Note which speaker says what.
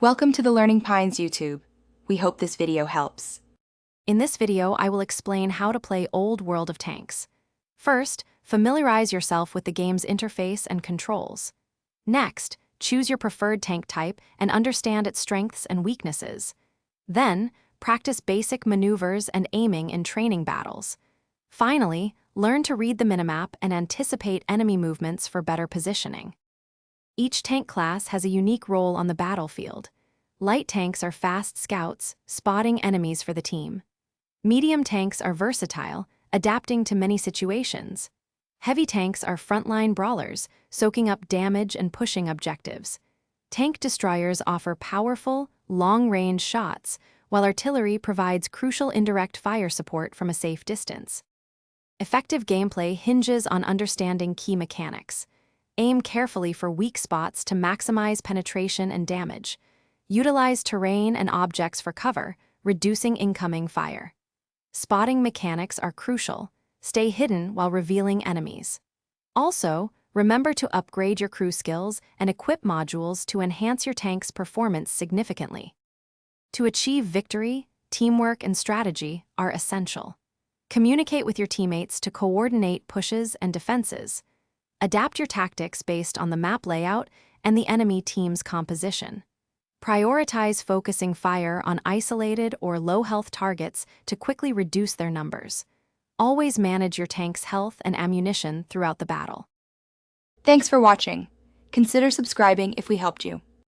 Speaker 1: Welcome to the Learning Pines YouTube. We hope this video helps.
Speaker 2: In this video, I will explain how to play Old World of Tanks. First, familiarize yourself with the game's interface and controls. Next, choose your preferred tank type and understand its strengths and weaknesses. Then, practice basic maneuvers and aiming in training battles. Finally, learn to read the minimap and anticipate enemy movements for better positioning. Each tank class has a unique role on the battlefield. Light tanks are fast scouts, spotting enemies for the team. Medium tanks are versatile, adapting to many situations. Heavy tanks are frontline brawlers, soaking up damage and pushing objectives. Tank destroyers offer powerful, long-range shots, while artillery provides crucial indirect fire support from a safe distance. Effective gameplay hinges on understanding key mechanics. Aim carefully for weak spots to maximize penetration and damage. Utilize terrain and objects for cover, reducing incoming fire. Spotting mechanics are crucial. Stay hidden while revealing enemies. Also, remember to upgrade your crew skills and equip modules to enhance your tank's performance significantly. To achieve victory, teamwork and strategy are essential. Communicate with your teammates to coordinate pushes and defenses. Adapt your tactics based on the map layout and the enemy team's composition. Prioritize focusing fire on isolated or low-health targets to quickly reduce their numbers. Always manage your tank's health and ammunition throughout the battle.
Speaker 1: Thanks for watching. Consider subscribing if we helped you.